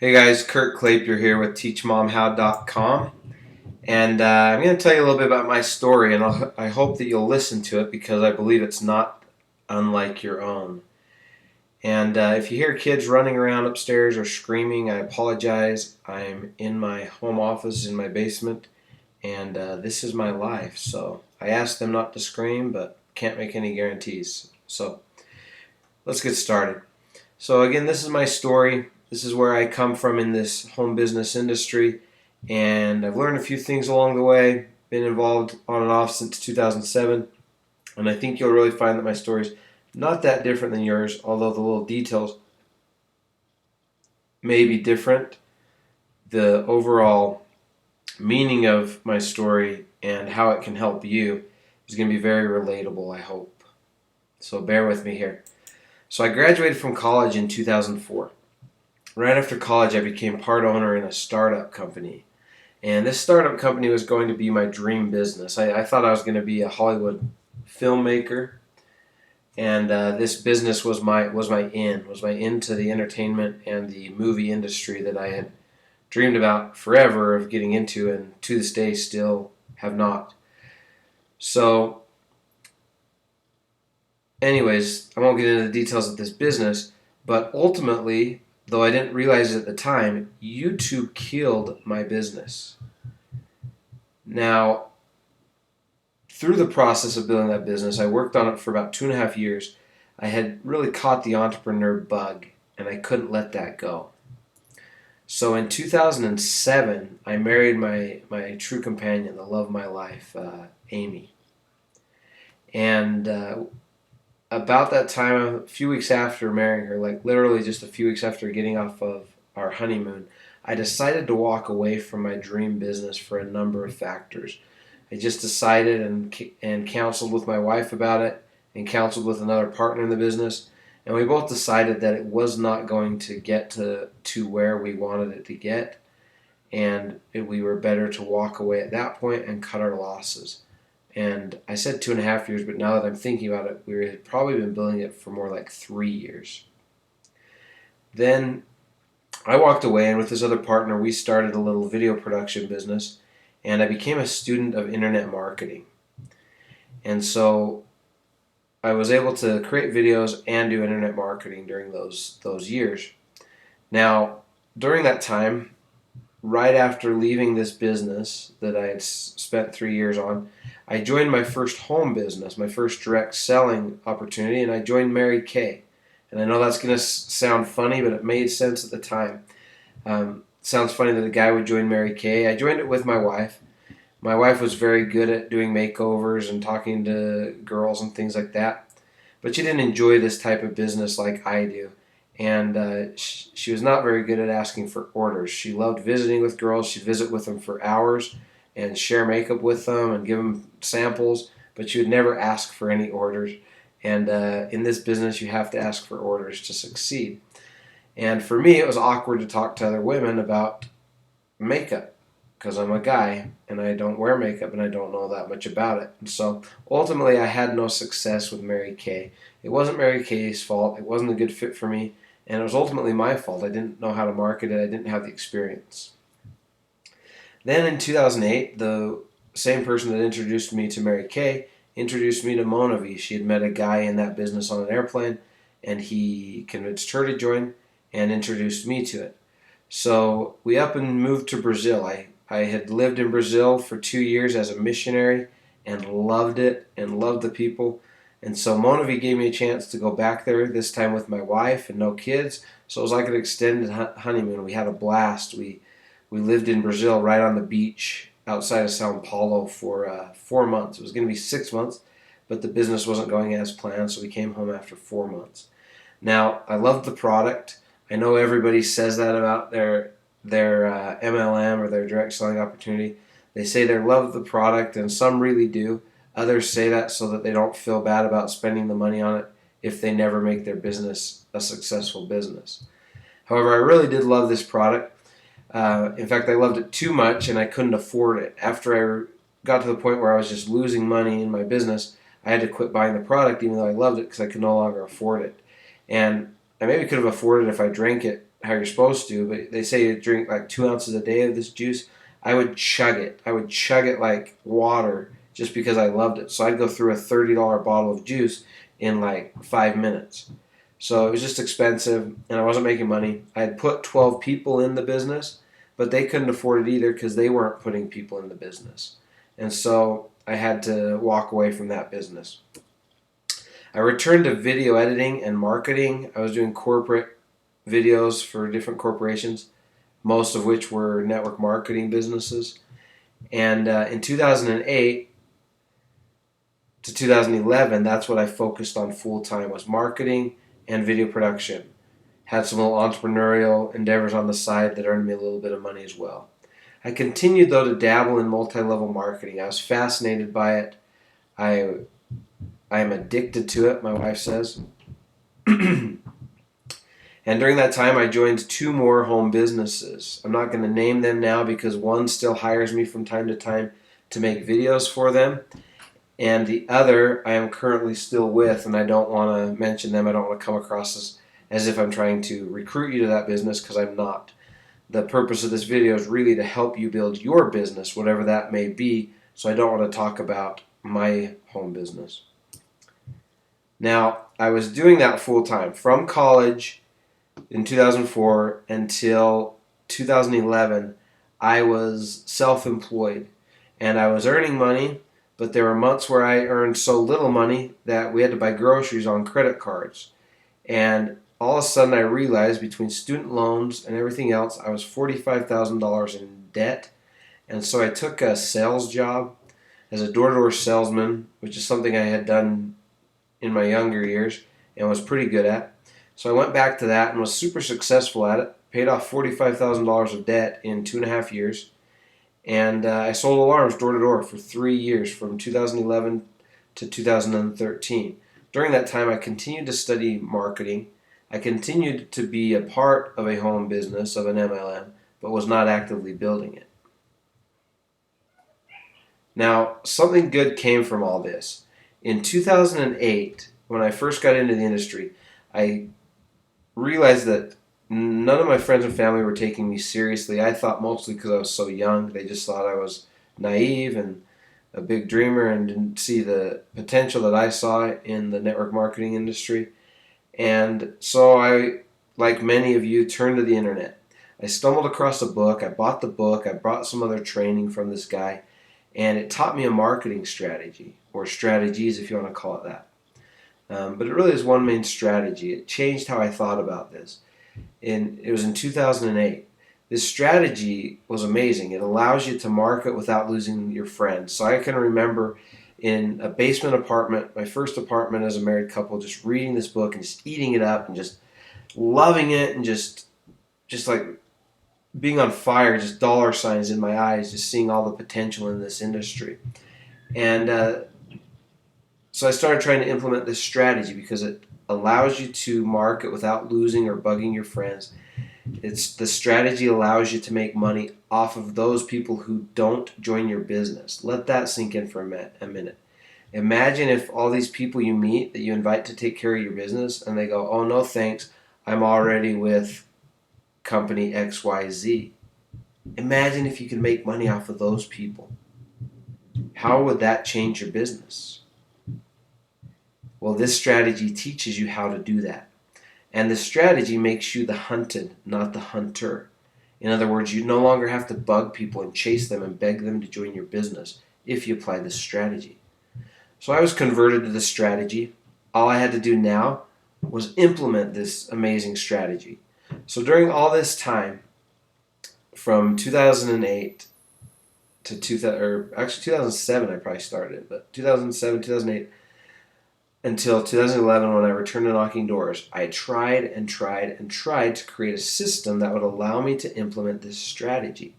Hey guys, Curt Clapier here with TeachMomHow.com, and I'm going to tell you a little bit about my story, and I hope that you'll listen to it because I believe it's not unlike your own. And if you hear kids running around upstairs or screaming, I apologize. I'm in my home office in my basement, and this is my life. So I asked them not to scream, but can't make any guarantees. So let's get started. So again, this is my story. This is where I come from in this home business industry, and I've learned a few things along the way. Been involved on and off since 2007, and I think you'll really find that my story is not that different than yours, although the little details may be different. The overall meaning of my story and how it can help you is going to be very relatable, I hope. So bear with me here. So I graduated from college in 2004. Right after college, I became part owner in a startup company. And this startup company was going to be my dream business. I thought I was going to be a Hollywood filmmaker, and this business was my in to the entertainment and the movie industry that I had dreamed about forever of getting into, and to this day still have not. So, anyways, I won't get into the details of this business, but ultimately, though I didn't realize it at the time, YouTube killed my business. Now, through the process of building that business, I worked on it for about 2.5 years. I had really caught the entrepreneur bug, and I couldn't let that go. So in 2007, I married my true companion, the love of my life, Amy. And about that time, a few weeks after marrying her, like literally just a few weeks after getting off of our honeymoon, I decided to walk away from my dream business for a number of factors. I just decided and counseled with my wife about it, and counseled with another partner in the business, and we both decided that it was not going to get to where we wanted it to get, and we were better to walk away at that point and cut our losses. And I said 2.5 years, but now that I'm thinking about it, we had probably been building it for more like 3 years. Then I walked away, and with this other partner, we started a little video production business, and I became a student of internet marketing. And so I was able to create videos and do internet marketing during those years. Now, during that time, right after leaving this business that I had spent 3 years on, I joined my first home business, my first direct selling opportunity, and I joined Mary Kay. And I know that's going to sound funny, but it made sense at the time. Sounds funny that a guy would join Mary Kay. I joined it with my wife. My wife was very good at doing makeovers and talking to girls and things like that, but she didn't enjoy this type of business like I do. And she was not very good at asking for orders. She loved visiting with girls. She'd visit with them for hours and share makeup with them and give them samples, but she would never ask for any orders. And in this business, you have to ask for orders to succeed. And for me, it was awkward to talk to other women about makeup because I'm a guy and I don't wear makeup and I don't know that much about it. And so ultimately, I had no success with Mary Kay. It wasn't Mary Kay's fault. It wasn't a good fit for me. And it was ultimately my fault. I didn't know how to market it. I didn't have the experience. Then in 2008, the same person that introduced me to Mary Kay introduced me to Monavi. She had met a guy in that business on an airplane, and he convinced her to join and introduced me to it. So we up and moved to Brazil. I had lived in Brazil for 2 years as a missionary and loved it and loved the people. And so Monavi gave me a chance to go back there, this time with my wife and no kids. So it was like an extended honeymoon. We had a blast. We lived in Brazil right on the beach outside of Sao Paulo for 4 months. It was going to be 6 months, but the business wasn't going as planned, so we came home after 4 months. Now, I loved the product. I know everybody says that about their MLM or their direct selling opportunity. They say they love the product, and some really do. Others say that so that they don't feel bad about spending the money on it if they never make their business a successful business. However, I really did love this product. In fact, I loved it too much and I couldn't afford it. After I got to the point where I was just losing money in my business, I had to quit buying the product even though I loved it because I could no longer afford it. And I maybe could have afforded it if I drank it how you're supposed to, but they say you drink like 2 ounces a day of this juice. I would chug it. I would chug it like water just because I loved it. So I'd go through a $30 bottle of juice in like 5 minutes. So it was just expensive, and I wasn't making money. I had put 12 people in the business, but they couldn't afford it either because they weren't putting people in the business. And so I had to walk away from that business. I returned to video editing and marketing. I was doing corporate videos for different corporations, most of which were network marketing businesses. And in 2008 to 2011, that's what I focused on full time, was marketing and video production. Had some little entrepreneurial endeavors on the side that earned me a little bit of money as well. I continued, though, to dabble in multi-level marketing. I was fascinated by it. I am addicted to it, my wife says. And during that time, I joined 2 more home businesses. I'm not going to name them now because one still hires me from time to time to make videos for them. And the other I am currently still with, and I don't want to mention them. I don't want to come across as if I'm trying to recruit you to that business, because I'm not. The purpose of this video is really to help you build your business, whatever that may be, so I don't want to talk about my home business. Now, I was doing that full time from college in 2004 until 2011. I was self-employed, and I was earning money, but there were months where I earned so little money that we had to buy groceries on credit cards. And all of a sudden I realized, between student loans and everything else, I was $45,000 in debt. And so I took a sales job as a door-to-door salesman, which is something I had done in my younger years and was pretty good at. So I went back to that and was super successful at it. Paid off $45,000 of debt in 2.5 years. And I sold alarms door-to-door for 3 years, from 2011 to 2013. During that time, I continued to study marketing. I continued to be a part of a home business, of an MLM, but was not actively building it. Now, something good came from all this. In 2008, when I first got into the industry, I realized that none of my friends and family were taking me seriously. I thought mostly because I was so young. They just thought I was naive and a big dreamer and didn't see the potential that I saw in the network marketing industry. And so I, like many of you, turned to the internet. I stumbled across a book. I bought the book. I bought some other training from this guy, and it taught me a marketing strategy, or strategies if you want to call it that. But it really is one main strategy. It changed how I thought about this. It was in 2008. This strategy was amazing. It allows you to market without losing your friends. So I can remember in a basement apartment, my first apartment as a married couple, just reading this book and just eating it up and just loving it, and just like being on fire, just dollar signs in my eyes, just seeing all the potential in this industry. And so I started trying to implement this strategy because it allows you to market without losing or bugging your friends. The strategy allows you to make money off of those people who don't join your business. Let that sink in for a minute. Imagine if all these people you meet that you invite to take care of your business, and they go, "Oh, no thanks, I'm already with company XYZ." Imagine if you could make money off of those people. How would that change your business? Well, this strategy teaches you how to do that. And the strategy makes you the hunted, not the hunter. In other words, you no longer have to bug people and chase them and beg them to join your business if you apply this strategy. So I was converted to this strategy. All I had to do now was implement this amazing strategy. So during all this time, from 2008 to 2007 I probably started, but 2007, 2008, until 2011 when I returned to knocking doors, I tried and tried and tried to create a system that would allow me to implement this strategy.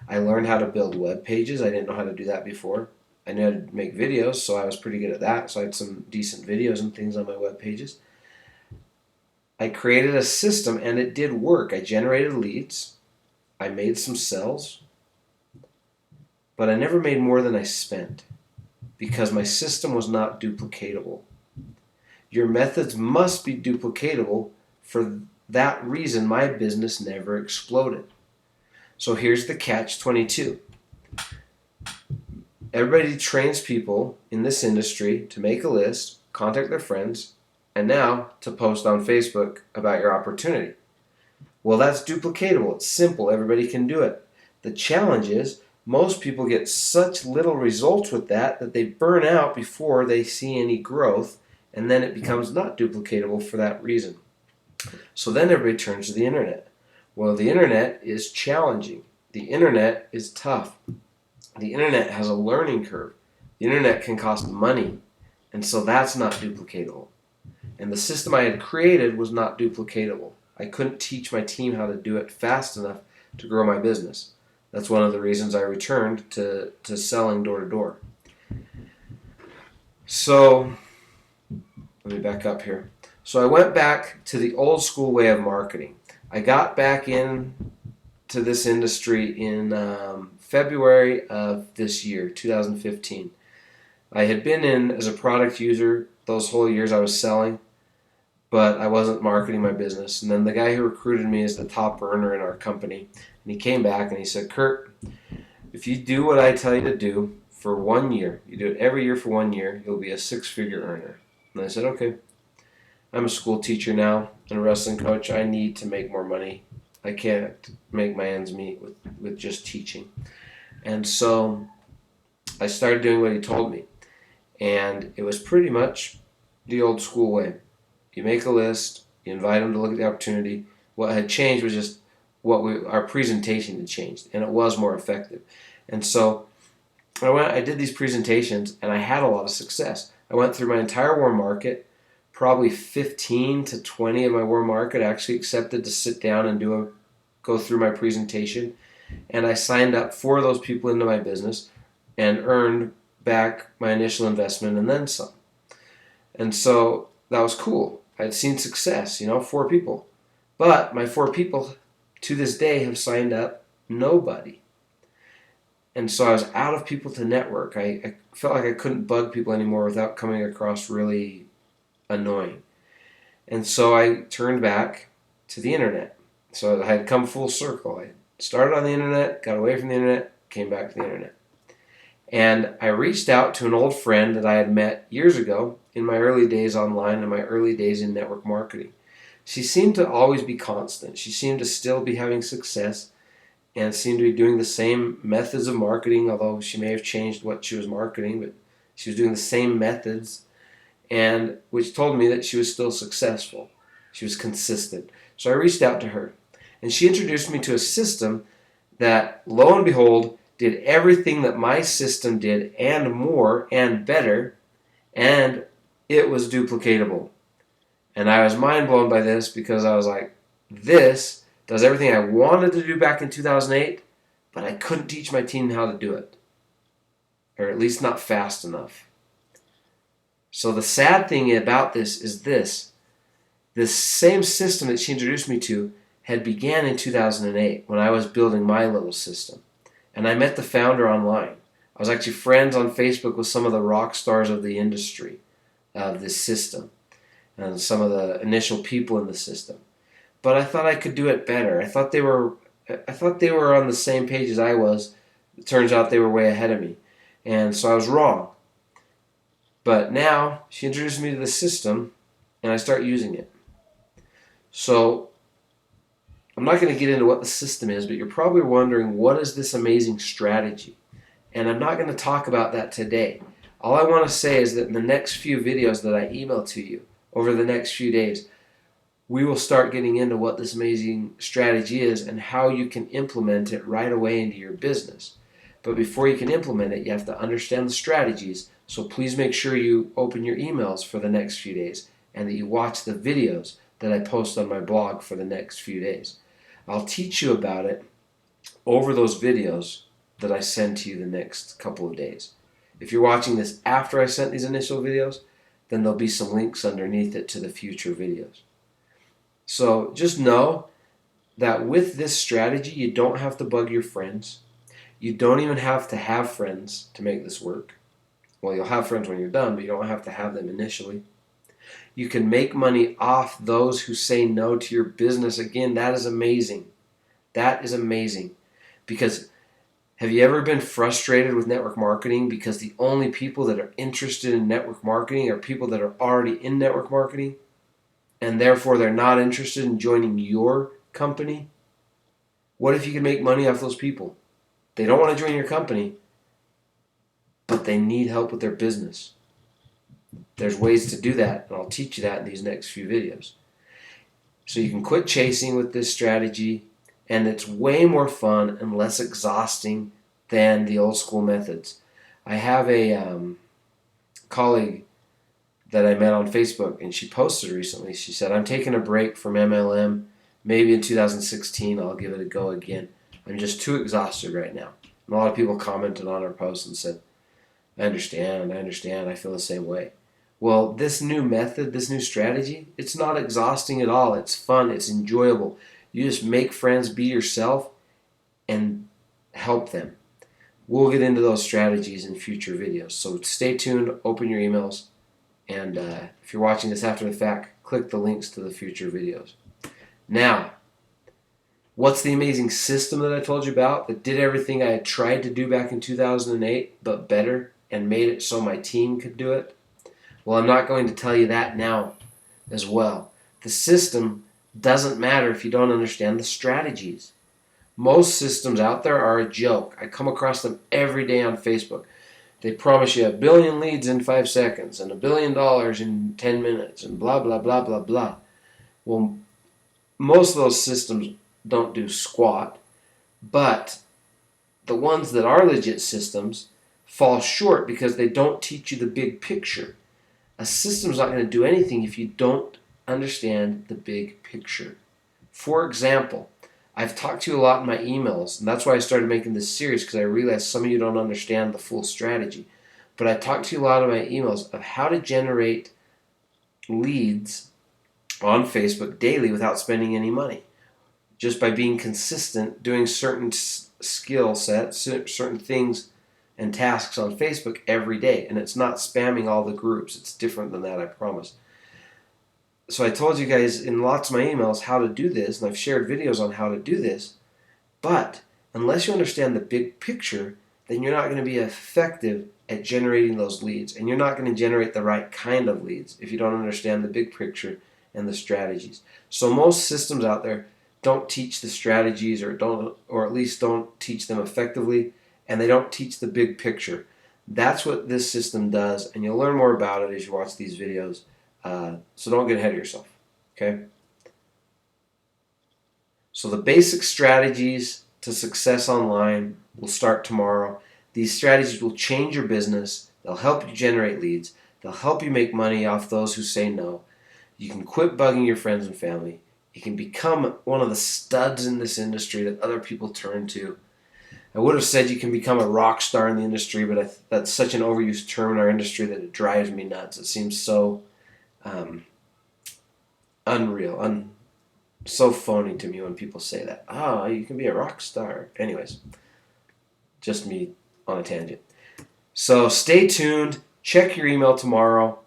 I learned how to build web pages. I didn't know how to do that before. I knew how to make videos, so I was pretty good at that. So I had some decent videos and things on my web pages. I created a system, and it did work. I generated leads. I made some sales. But I never made more than I spent because my system was not duplicatable. Your methods must be duplicatable for that reason, my business never exploded. So here's the catch-22. Everybody trains people in this industry to make a list, contact their friends, and now to post on Facebook about your opportunity. Well, that's duplicatable. It's simple. Everybody can do it. The challenge is most people get such little results with that they burn out before they see any growth, and then it becomes not duplicatable for that reason. So then everybody turns to the internet. Well, the internet is challenging. The internet is tough. The internet has a learning curve. The internet can cost money, and so that's not duplicatable. And the system I had created was not duplicatable. I couldn't teach my team how to do it fast enough to grow my business. That's one of the reasons I returned to selling door to door. So, let me back up here. So I went back to the old school way of marketing. I got back in to this industry in February of this year, 2015. I had been in as a product user those whole years I was selling, but I wasn't marketing my business. And then the guy who recruited me is the top earner in our company. And he came back and he said, Curt, if you do what I tell you to do for 1 year, you do it every year for 1 year, you'll be a six-figure earner. And I said, okay. I'm a school teacher now and a wrestling coach. I need to make more money. I can't make my ends meet with just teaching. And so I started doing what he told me. And it was pretty much the old school way. You make a list, you invite them to look at the opportunity. What had changed was just our presentation had changed, and it was more effective. And so I did these presentations, and I had a lot of success. I went through my entire warm market. Probably 15 to 20 of my warm market actually accepted to sit down and go through my presentation. And I signed up 4 of those people into my business and earned back my initial investment and then some. And so that was cool. I'd seen success, 4 people. But my 4 people to this day have signed up nobody. And so I was out of people to network. I felt like I couldn't bug people anymore without coming across really annoying. And so I turned back to the internet. So I had come full circle. I started on the internet, got away from the internet, came back to the internet. And I reached out to an old friend that I had met years ago in my early days online and my early days in network marketing. She seemed to always be constant. She seemed to still be having success and seemed to be doing the same methods of marketing, although she may have changed what she was marketing, but she was doing the same methods, and which told me that she was still successful. She was consistent. So I reached out to her, and she introduced me to a system that, lo and behold, did everything that my system did and more and better, and it was duplicatable. And I was mind blown by this because I was like, this does everything I wanted to do back in 2008, but I couldn't teach my team how to do it, or at least not fast enough. So the sad thing about this is this same system that she introduced me to had began in 2008 when I was building my little system. And I met the founder online. I was actually friends on Facebook with some of the rock stars of the industry of this system and some of the initial people in the system. But I thought I could do it better. I thought they were on the same page as I was. It turns out they were way ahead of me. And so I was wrong. But now she introduced me to the system and I start using it. So I'm not going to get into what the system is, but you're probably wondering, what is this amazing strategy? And I'm not going to talk about that today. All I want to say is that in the next few videos that I email to you over the next few days, we will start getting into what this amazing strategy is and how you can implement it right away into your business. But before you can implement it, you have to understand the strategies. So please make sure you open your emails for the next few days and that you watch the videos that I post on my blog for the next few days. I'll teach you about it over those videos that I send to you the next couple of days. If you're watching this after I sent these initial videos, then there'll be some links underneath it to the future videos. So just know that with this strategy, you don't have to bug your friends. You don't even have to have friends to make this work. Well, you'll have friends when you're done, but you don't have to have them initially. You can make money off those who say no to your business. Again, that is amazing. That is amazing. Because have you ever been frustrated with network marketing because the only people that are interested in network marketing are people that are already in network marketing, and therefore they're not interested in joining your company? What if you could make money off those people? They don't want to join your company, but they need help with their business. There's ways to do that, and I'll teach you that in these next few videos. So you can quit chasing with this strategy, and it's way more fun and less exhausting than the old school methods. I have a colleague that I met on Facebook, and she posted recently. She said, I'm taking a break from MLM. Maybe in 2016 I'll give it a go again. I'm just too exhausted right now. And a lot of people commented on her post and said, I understand, I feel the same way. Well, this new method, this new strategy, it's not exhausting at all. It's fun, it's enjoyable. You just make friends, be yourself, and help them. We'll get into those strategies in future videos. So stay tuned, open your emails, and if you're watching this after the fact, click the links to the future videos. Now, what's the amazing system that I told you about that did everything I had tried to do back in 2008, but better, and made it so my team could do it? Well, I'm not going to tell you that now as well. The system doesn't matter if you don't understand the strategies. Most systems out there are a joke. I come across them every day on Facebook. They promise you 1 billion leads in 5 seconds and $1 billion in 10 minutes and blah, blah, blah, blah, blah. Well, most of those systems don't do squat, but the ones that are legit systems fall short because they don't teach you the big picture. A system's not going to do anything if you don't understand the big picture. For example, I've talked to you a lot in my emails, and that's why I started making this series, because I realized some of you don't understand the full strategy. But I talked to you a lot in my emails of how to generate leads on Facebook daily without spending any money. Just by being consistent, doing certain skill sets, certain things and tasks on Facebook every day. And it's not spamming all the groups. It's different than that, I promise. So I told you guys in lots of my emails how to do this, and I've shared videos on how to do this. But unless you understand the big picture, then you're not going to be effective at generating those leads. And you're not going to generate the right kind of leads if you don't understand the big picture and the strategies. So most systems out there don't teach the strategies, or at least don't teach them effectively, and they don't teach the big picture. That's what this system does, and you'll learn more about it as you watch these videos. So don't get ahead of yourself, okay? So the basic strategies to success online will start tomorrow. These strategies will change your business. They'll help you generate leads. They'll help you make money off those who say no. You can quit bugging your friends and family. You can become one of the studs in this industry that other people turn to. I would have said you can become a rock star in the industry, but that's such an overused term in our industry that it drives me nuts. It seems so unreal, so phony to me when people say that. Oh, you can be a rock star. Anyways, just me on a tangent. So stay tuned. Check your email tomorrow.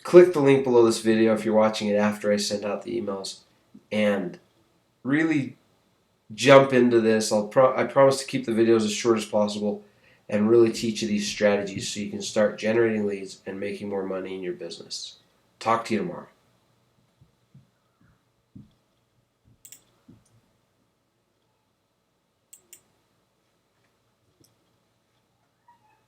Click the link below this video if you're watching it after I send out the emails, and really jump into this. I promise to keep the videos as short as possible and really teach you these strategies so you can start generating leads and making more money in your business. Talk to you tomorrow.